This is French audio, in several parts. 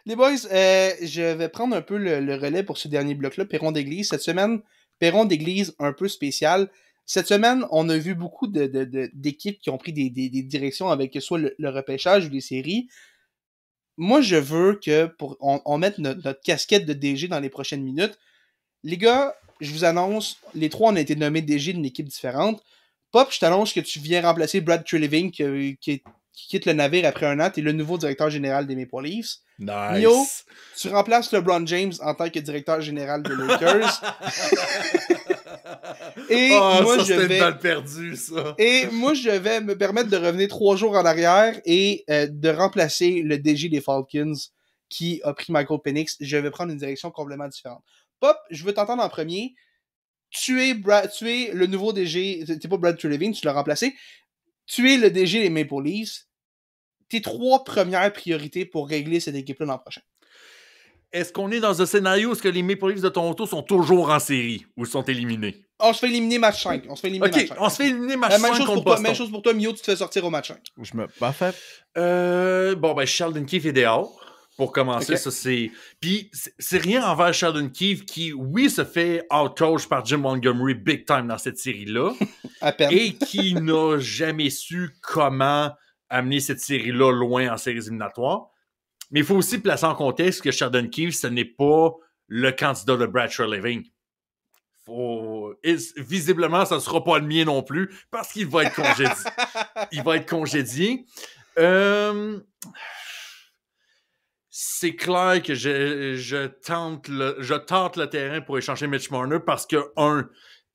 Les boys, je vais prendre un peu le relais pour ce dernier bloc-là, Perron d'église. Cette semaine, Perron d'église un peu spécial. Cette semaine, on a vu beaucoup d'équipes qui ont pris des directions avec soit le repêchage ou les séries. Moi, je veux que pour on mette notre casquette de DG dans les prochaines minutes. Les gars, je vous annonce, les trois, on a été nommés DG d'une équipe différente. Pop, je t'annonce que tu viens remplacer Brad Treliving qui quitte le navire après un an. Tu es le nouveau directeur général des Maple Leafs. Mio, Nice. tu remplaces LeBron James en tant que directeur général des Lakers. Et moi, ça, je c'était vais... une balle perdue, ça. Et moi, je vais me permettre de revenir 3 jours en arrière et de remplacer le DG des Falcons qui a pris Michael Penix. Je vais prendre une direction complètement différente. Pop, je veux t'entendre en premier. Tu es le nouveau DG. T'es pas Brad Treliving, tu l'as remplacé. Tu es le DG des Maple Leafs. Tes 3 premières priorités pour régler cette équipe-là l'an prochain. Est-ce qu'on est dans un scénario où les Maple Leafs de Toronto sont toujours en série ou sont éliminés? On se fait éliminer match 5. On se fait éliminer match 5. On se fait éliminer match 5 contre Boston. Même chose pour toi, Mio, tu te fais sortir au match 5. Je me... Parfait. Sheldon Keefe est dehors. Pour commencer, Okay. Ça c'est... Puis, c'est rien envers Sheldon Keefe qui, oui, se fait out-coach par Jim Montgomery big time dans cette série-là. À peine. Et qui n'a jamais su comment amener cette série-là loin en séries éliminatoires. Mais il faut aussi placer en contexte que Sheldon Keefe, ce n'est pas le candidat de Brad Treliving. Visiblement, ça ne sera pas le mien non plus parce qu'il va être congédié. Il va être congédié. C'est clair que je tente le terrain pour échanger Mitch Marner parce que,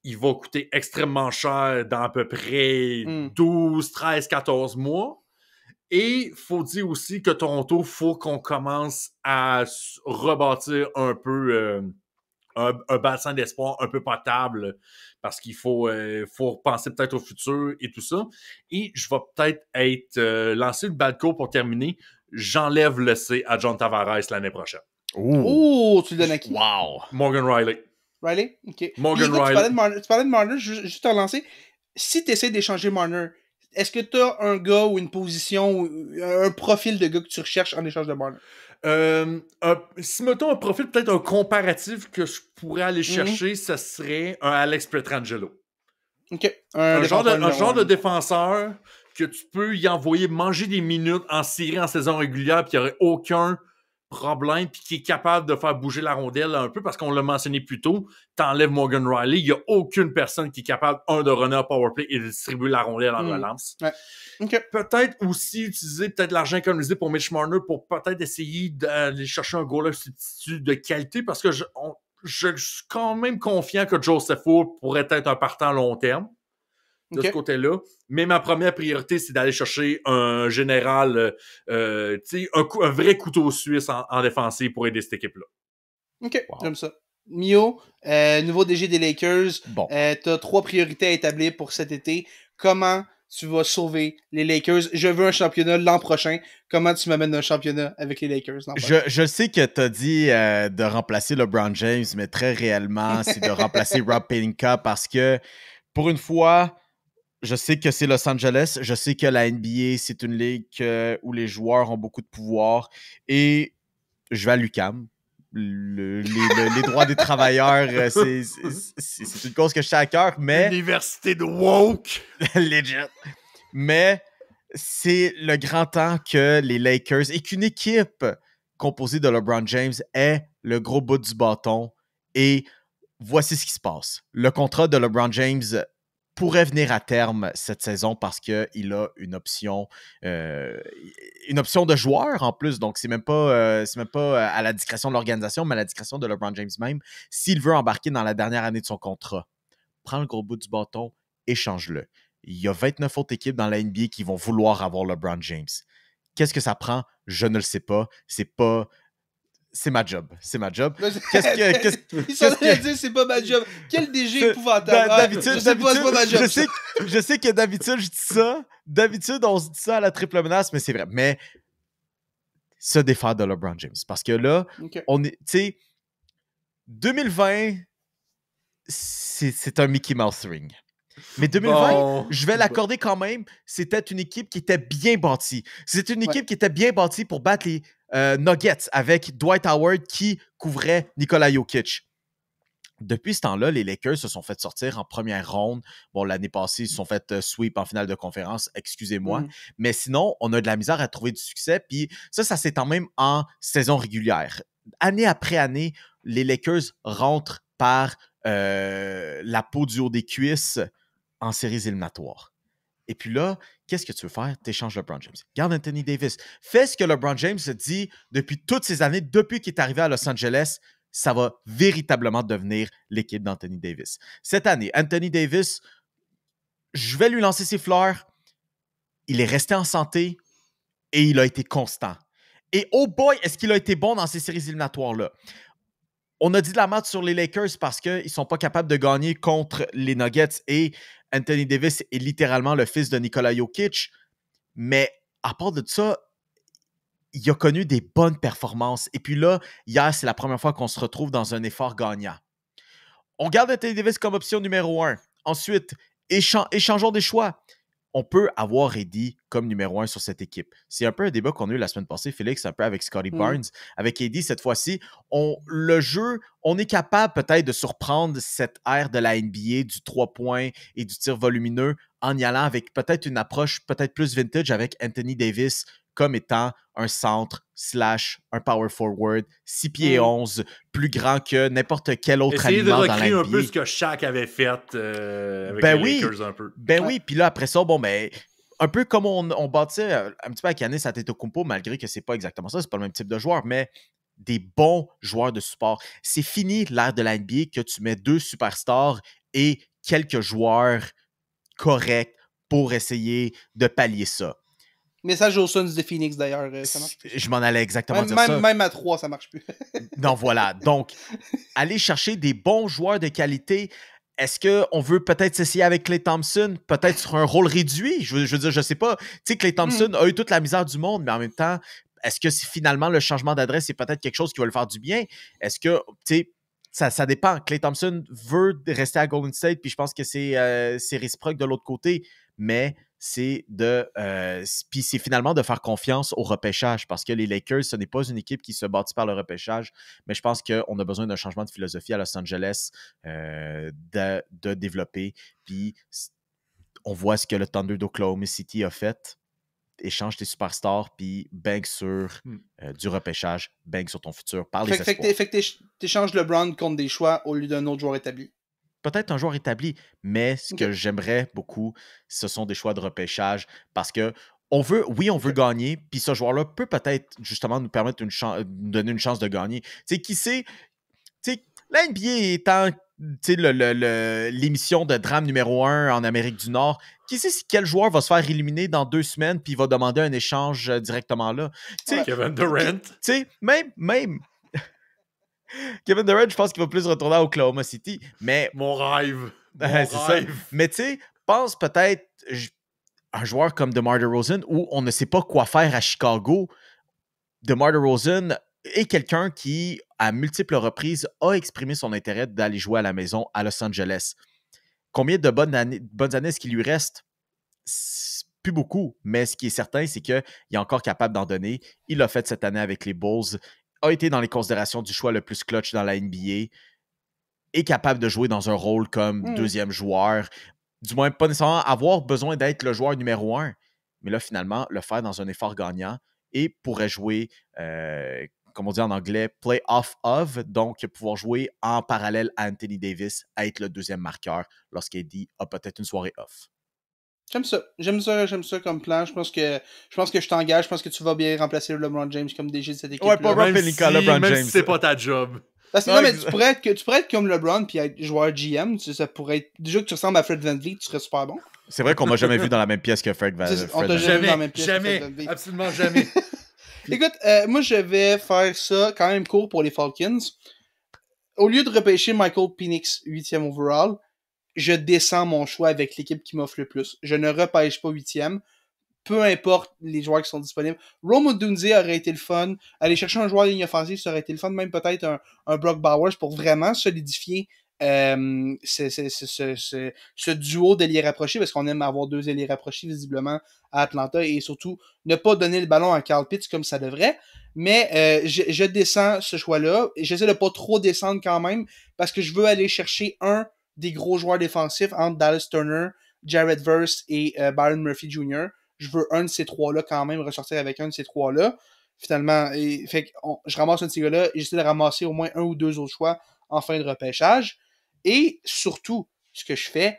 il va coûter extrêmement cher dans à peu près 12, 13, 14 mois. Et il faut dire aussi que Toronto, il faut qu'on commence à rebâtir un peu un bassin d'espoir un peu potable parce qu'il faut penser peut-être au futur et tout ça. Et je vais peut-être lancer le balcon pour terminer. J'enlève le C à John Tavares l'année prochaine. Oh, tu le donnes à qui? Wow. Morgan Riley. Riley? OK. Morgan Puis, écoute, Riley. tu parlais de Marner, juste te relancer. Si tu essaies d'échanger Marner, est-ce que tu as un gars ou une position ou un profil de gars que tu recherches en échange de Marner? Si mettons un profil, peut-être un comparatif que je pourrais aller chercher, ce serait un Alex Pietrangelo. OK. Un genre de défenseur que tu peux y envoyer manger des minutes en série en saison régulière, puis il n'y aurait aucun problème, puis qui est capable de faire bouger la rondelle un peu, parce qu'on l'a mentionné plus tôt, t'enlèves Morgan Riley, il n'y a aucune personne qui est capable, de runner un powerplay et de distribuer la rondelle en relance. Ouais. Okay. Peut-être aussi utiliser l'argent économisé pour Mitch Marner pour peut-être essayer d'aller chercher un goaler substitut de qualité, parce que je suis quand même confiant que Joseph Wood pourrait être un partant à long terme de ce côté-là. Mais ma première priorité, c'est d'aller chercher un général, un vrai couteau suisse en défensive pour aider cette équipe-là. OK, j'aime ça. Mio, nouveau DG des Lakers. Bon. T'as 3 priorités à établir pour cet été. Comment tu vas sauver les Lakers? Je veux un championnat l'an prochain. Comment tu m'amènes un championnat avec les Lakers l'an prochain? Je sais que tu as dit de remplacer LeBron James, mais très réellement, c'est de remplacer Rob Pelinka parce que, pour une fois, je sais que c'est Los Angeles. Je sais que la NBA, c'est une ligue où les joueurs ont beaucoup de pouvoir. Et je vais à l'UQAM. Les droits des travailleurs, c'est une cause que je tiens à cœur, mais... L'université de woke! Legit. Mais c'est le grand temps que les Lakers et qu'une équipe composée de LeBron James ait le gros bout du bâton. Et voici ce qui se passe. Le contrat de LeBron James pourrait venir à terme cette saison parce qu'il a une option de joueur en plus. Donc, c'est même pas à la discrétion de l'organisation, mais à la discrétion de LeBron James même. S'il veut embarquer dans la dernière année de son contrat, prends le gros bout du bâton, échange-le. Il y a 29 autres équipes dans la NBA qui vont vouloir avoir LeBron James. Qu'est-ce que ça prend? Je ne le sais pas. C'est ma job. C'est ma job. Il s'en allait dire c'est pas ma job. Quel DG épouvantable. D'habitude, c'est pas ma job. Je sais que d'habitude, je dis ça. D'habitude, on se dit ça à la triple menace, mais c'est vrai. Mais se défaire de LeBron James. Parce que là, on est. Tu sais, 2020, c'est un Mickey Mouse ring. Mais 2020, Bon. je vais l'accorder quand même, c'était une équipe qui était bien bâtie. C'était une équipe qui était bien bâtie pour battre les Nuggets avec Dwight Howard qui couvrait Nikola Jokic. Depuis ce temps-là, les Lakers se sont fait sortir en première ronde. Bon, l'année passée, ils se sont fait sweep en finale de conférence, excusez-moi. Mais sinon, on a de la misère à trouver du succès. Puis ça s'étend même en saison régulière. Année après année, les Lakers rentrent par la peau du haut des cuisses en séries éliminatoires. Et puis là, qu'est-ce que tu veux faire? T'échanges LeBron James. Garde Anthony Davis. Fais ce que LeBron James dit depuis toutes ces années, depuis qu'il est arrivé à Los Angeles. Ça va véritablement devenir l'équipe d'Anthony Davis. Cette année, Anthony Davis, je vais lui lancer ses fleurs. Il est resté en santé et il a été constant. Et oh boy, est-ce qu'il a été bon dans ces séries éliminatoires-là? On a dit de la merde sur les Lakers parce qu'ils ne sont pas capables de gagner contre les Nuggets et Anthony Davis est littéralement le fils de Nikola Jokic. Mais à part de ça, il a connu des bonnes performances. Et puis là, hier, c'est la première fois qu'on se retrouve dans un effort gagnant. On garde Anthony Davis comme option numéro 1. Ensuite, échangeons des choix. On peut avoir Eddie comme numéro 1 sur cette équipe. C'est un peu un débat qu'on a eu la semaine passée, Félix, un peu avec Scottie Barnes. Avec Eddie, cette fois-ci, le jeu, on est capable peut-être de surprendre cette ère de la NBA du 3 points et du tir volumineux en y allant avec peut-être une approche peut-être plus vintage avec Anthony Davis comme étant un centre / un power forward, 6 pieds 11, plus grand que n'importe quel autre aliment dans la NBA. Essayer de recréer un peu ce que Shaq avait fait avec les Lakers un peu. Oui, puis là, après ça, un peu comme on bâtissait un petit peu avec Giannis Antetokounmpo, malgré que c'est pas exactement ça, c'est pas le même type de joueur, mais des bons joueurs de support. C'est fini l'ère de la NBA que tu mets 2 superstars et quelques joueurs corrects pour essayer de pallier ça. Message aux Suns de Phoenix, d'ailleurs. Ça marche plus. Je m'en allais exactement dire ça. Même à 3, ça marche plus. Non, voilà. Donc, aller chercher des bons joueurs de qualité. Est-ce qu'on veut peut-être s'essayer avec Klay Thompson? Peut-être sur un rôle réduit? Je veux dire, je sais pas. Tu sais, Klay Thompson a eu toute la misère du monde, mais en même temps, est-ce que finalement le changement d'adresse, c'est peut-être quelque chose qui va le faire du bien? Est-ce que, tu sais, ça dépend. Klay Thompson veut rester à Golden State, puis je pense que c'est réciproque de l'autre côté, mais c'est puis c'est finalement de faire confiance au repêchage parce que les Lakers, ce n'est pas une équipe qui se bâtit par le repêchage, mais je pense qu'on a besoin d'un changement de philosophie à Los Angeles de développer. Puis on voit ce que le Thunder d'Oklahoma City a fait. Échange tes superstars, puis bank sur du repêchage, bank sur ton futur par les espoirs. Fait que t'échanges LeBron contre des choix au lieu d'un autre joueur établi. Peut-être un joueur établi, mais ce que j'aimerais beaucoup, ce sont des choix de repêchage parce que on veut gagner, puis ce joueur-là peut peut-être justement nous permettre nous donner une chance de gagner. Tu sais, qui sait, la NBA étant l'émission de drame numéro 1 en Amérique du Nord, qui sait quel joueur va se faire éliminer dans 2 semaines puis il va demander un échange directement là. Kevin Durant. Tu sais, même Kevin Durant, je pense qu'il va plus retourner à Oklahoma City, mais... Mon rêve. C'est ça. Mais tu sais, pense peut-être un joueur comme DeMar DeRozan où on ne sait pas quoi faire à Chicago. DeMar DeRozan est quelqu'un qui, à multiples reprises, a exprimé son intérêt d'aller jouer à la maison à Los Angeles. Combien de bonnes années est-ce qu'il lui reste? Plus beaucoup, mais ce qui est certain, c'est qu'il est encore capable d'en donner. Il l'a fait cette année avec les Bulls, a été dans les considérations du choix le plus clutch dans la NBA, est capable de jouer dans un rôle comme deuxième joueur, du moins pas nécessairement avoir besoin d'être le joueur numéro 1, mais là, finalement, le faire dans un effort gagnant et pourrait jouer, comme on dit en anglais, play off of, donc pouvoir jouer en parallèle à Anthony Davis, à être le deuxième marqueur lorsqu'Eddie a peut-être une soirée off. J'aime ça comme plan. Je pense que je t'engage. Je pense que tu vas bien remplacer LeBron James comme DG de cette équipe. Ouais, pas LeBron James. Même si c'est pas ta job. Parce que non, mais tu pourrais être comme LeBron puis être joueur GM. Ça pourrait être... Déjà que tu ressembles à Fred VanVleet, tu serais super bon. C'est vrai qu'on m'a jamais vu dans la même pièce que Fred VanVleet. On t'a jamais vu dans la même pièce que Fred VanVleet. Absolument jamais. Écoute, moi je vais faire ça quand même court pour les Falcons. Au lieu de repêcher Michael Penix 8e overall, je descends mon choix avec l'équipe qui m'offre le plus. Je ne repêche pas 8e. Peu importe les joueurs qui sont disponibles. Rome Odunze aurait été le fun. Aller chercher un joueur de ligne offensive, ça aurait été le fun. Même peut-être un Brock Bowers pour vraiment solidifier ce duo d'ailiers rapprochés, parce qu'on aime avoir 2 ailiers rapprochés visiblement à Atlanta, et surtout ne pas donner le ballon à Kyle Pitts comme ça devrait. Mais je descends ce choix-là. J'essaie de pas trop descendre quand même, parce que je veux aller chercher un des gros joueurs défensifs entre Dallas Turner, Jared Verse et Byron Murphy Jr. Je veux un de ces trois-là quand même, ressortir avec un de ces trois-là. Finalement, fait que je ramasse un de ces gars-là et j'essaie de ramasser au moins un ou deux autres choix en fin de repêchage. Et surtout, ce que je fais,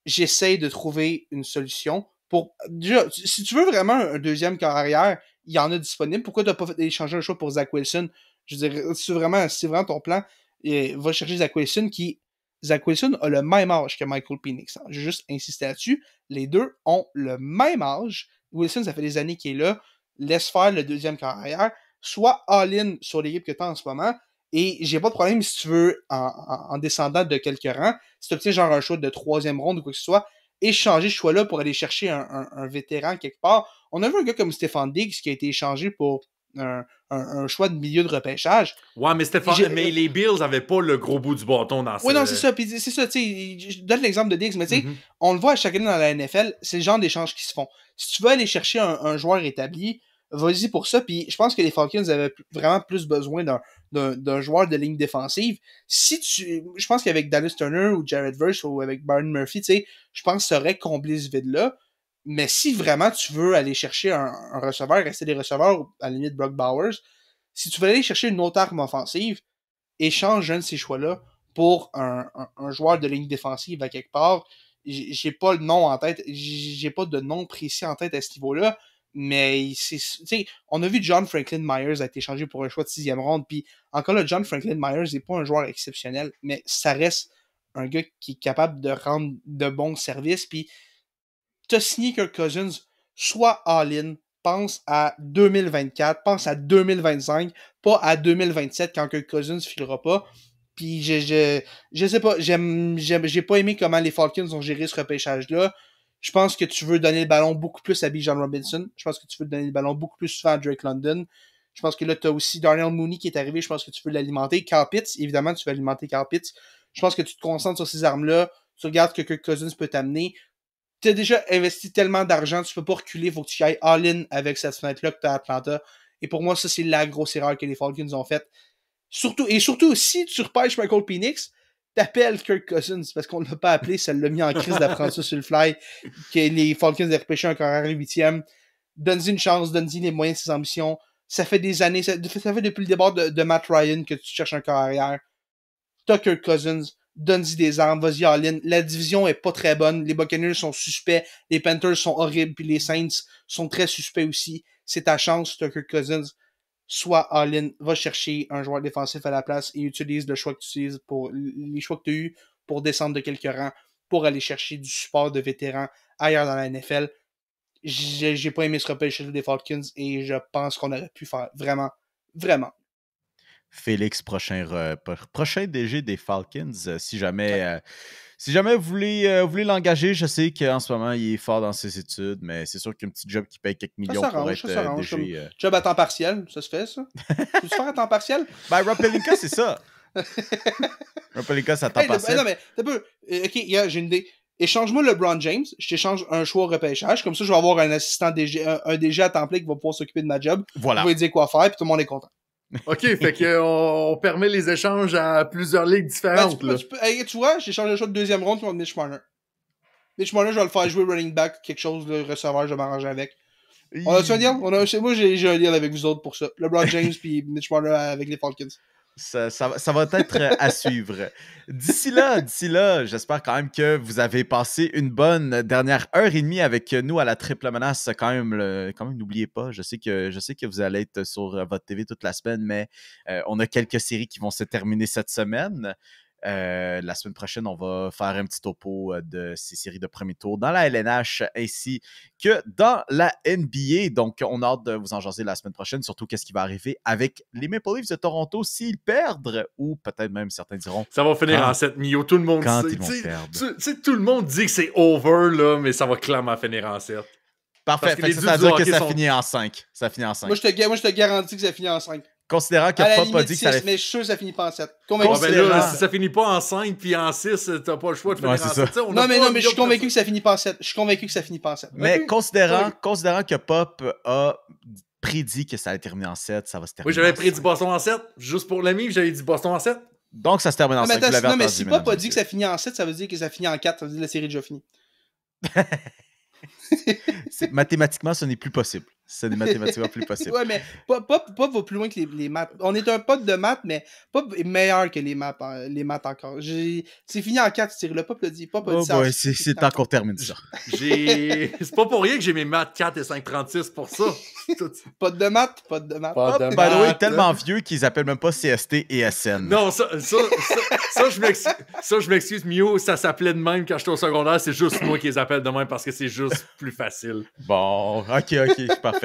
j'essaie de trouver une solution pour... Déjà, si tu veux vraiment un deuxième corps arrière, il y en a disponible. Pourquoi tu n'as pas fait échanger un choix pour Zach Wilson? Je veux dire, si c'est vraiment ton plan, va chercher Zach Wilson qui... Zach Wilson a le même âge que Michael Penix. Je vais juste insister là-dessus. Les deux ont le même âge. Wilson, ça fait des années qu'il est là. Laisse faire le deuxième corps arrière. Sois all-in sur l'équipe que tu as en ce moment. Et j'ai pas de problème si tu veux, en descendant de quelques rangs, si tu obtiens genre un choix de 3e ronde ou quoi que ce soit, échanger ce choix-là pour aller chercher un vétéran quelque part. On a vu un gars comme Stephon Diggs qui a été échangé pour un choix de milieu de repêchage. Ouais, mais les Bills avaient pas le gros bout du bâton dans ça. Oui, non, c'est ça. Puis c'est ça, tu sais, je donne l'exemple de Diggs, mais tu sais, on le voit à chaque année dans la NFL, c'est le genre d'échanges qui se font. Si tu veux aller chercher un joueur établi, vas-y pour ça. Puis je pense que les Falcons avaient vraiment plus besoin d'un joueur de ligne défensive. Je pense qu'avec Dallas Turner ou Jared Verse ou avec Byron Murphy, tu sais, je pense que ça aurait comblé ce vide-là. Mais si vraiment tu veux aller chercher un receveur, rester des receveurs, à la limite Brock Bowers, si tu veux aller chercher une autre arme offensive, échange un de ces choix-là pour un joueur de ligne défensive à quelque part. J'ai pas le nom en tête, j'ai pas de nom précis en tête à ce niveau-là, mais on a vu John Franklin Myers a été échangé pour un choix de 6e ronde, puis encore là, John Franklin Myers n'est pas un joueur exceptionnel, mais ça reste un gars qui est capable de rendre de bons services, puis t'as signé Kirk Cousins, soit all-in, pense à 2024, pense à 2025, pas à 2027 quand Kirk Cousins filera pas. Puis je sais pas, j'ai pas aimé comment les Falcons ont géré ce repêchage-là. Je pense que tu veux donner le ballon beaucoup plus à Bijan Robinson. Je pense que tu veux donner le ballon beaucoup plus souvent à Drake London. Je pense que là, tu as aussi Darnell Mooney qui est arrivé. Je pense que tu veux l'alimenter. Kyle Pitts, évidemment, tu veux alimenter Kyle Pitts. Je pense que tu te concentres sur ces armes-là. Tu regardes ce que Kirk Cousins peut t'amener. Tu as déjà investi tellement d'argent, tu peux pas reculer. Il faut que tu ailles all-in avec cette fenêtre-là que tu as à Atlanta. Et pour moi, ça, c'est la grosse erreur que les Falcons ont faite. Surtout, si tu repêches Michael Penix, t'appelles Kirk Cousins, parce qu'on ne l'a pas appelé, ça l'a mis en crise d'apprendre ça sur le fly, que les Falcons aient repêché un carrière 8e. Donne-y une chance, donne-y les moyens de ses ambitions. Ça fait des années, ça fait depuis le départ de Matt Ryan que tu cherches un carrière. T'as Kirk Cousins, donne-y des armes, vas-y all-in. La division est pas très bonne, les Buccaneers sont suspects, les Panthers sont horribles, puis les Saints sont très suspects aussi. C'est ta chance, t'as Kirk Cousins. Soit all-in, va chercher un joueur défensif à la place et utilise le choix que tu utilises pour les choix que tu as eu pour descendre de quelques rangs, pour aller chercher du support de vétérans ailleurs dans la NFL. J'ai pas aimé ce repêchage des Falcons et je pense qu'on aurait pu faire vraiment, vraiment. Félix, prochain DG des Falcons, si jamais vous voulez l'engager, je sais qu'en ce moment, il est fort dans ses études, mais c'est sûr qu'un petit job qui paye quelques millions pour être DG... Job à temps partiel, ça se fait, ça? Tu faire à temps partiel? Ben, Rob Pelinka, c'est ça. Rob Pelinka, c'est à temps partiel. Non, mais t'as peu... OK, j'ai une idée. Échange-moi LeBron James, je t'échange un choix au repêchage, comme ça, je vais avoir un assistant DG, un DG à temps plein qui va pouvoir s'occuper de ma job. Voilà. Il va lui dire quoi faire, puis tout le monde est content. OK, fait qu'on permet les échanges à plusieurs ligues différentes. Tu vois, j'ai changé le choix de 2e ronde contre Mitch Marner. Mitch Marner, je vais le faire jouer running back, quelque chose de receveur, je vais m'arranger avec. On a-tu un deal? Moi, j'ai un deal avec vous autres pour ça. LeBron James puis Mitch Marner avec les Falcons. Ça va être à suivre. D'ici là, j'espère quand même que vous avez passé une bonne dernière heure et demie avec nous à la triple menace. Quand même, n'oubliez pas, je sais que vous allez être sur votre TV toute la semaine, mais on a quelques séries qui vont se terminer cette semaine. La semaine prochaine, on va faire un petit topo de ces séries de premier tour dans la LNH ainsi que dans la NBA. Donc, on a hâte de vous en jaser la semaine prochaine, surtout qu'est-ce qui va arriver avec les Maple Leafs de Toronto s'ils perdent, ou peut-être même certains diront... Ça va finir en 7 millions, tout le monde tout le monde dit que c'est over, là, mais ça va clairement finir en 7. Parfait, ça veut dire que ça finit en 5. Moi, je te garantis que ça finit en 5. considérant que À la Pop a limite dit que 6, ça allait... mais je suis sûr que ça finit pas en 7. Ah, ben là, Considérant- si ça finit pas en 5 puis en 6, t'as pas le choix de finir Ouais, en c'est 7. ça. Tu sais, on a Non, mais pas non, mais je suis million de convaincu que ça finit pas en 7. Je suis convaincu que ça finit pas en 7. Mais Ok. considérant que Pop a prédit que ça allait terminer en 7, ça va se terminer Oui, j'avais en prédit 5. Boston en 7. Juste pour l'ami, j'avais dit Boston en 7. Donc, ça se termine en Non, mais 5. Vous attends, l'avez non, mais entendu, si mesdames Pop a et dit que messieurs. ça finit en 7, ça veut dire que ça finit en 4. Ça veut dire que la série est déjà finie. Mathématiquement, ce n'est plus possible. Ce n'est mathématiquement plus possible. Ouais, mais Pop va plus loin que les maths. On est un pote de maths, mais Pop est meilleur que les maths encore. C'est fini en 4, c'est le Pop l'a dit. Pop a Oh dit ça. boy, c'est temps qu'on termine ça. C'est pas pour rien que j'ai mes maths 4 et 5,36 pour ça. Pas de maths, pas de maths. Pas Hop, de by the way, maths. tellement vieux qu'ils appellent même pas CST et SN. Non, ça je m'excuse, Mio, ça s'appelait de même quand j'étais au secondaire, c'est juste moi qui les appelle de même parce que c'est juste plus facile. Bon, ok, parfait.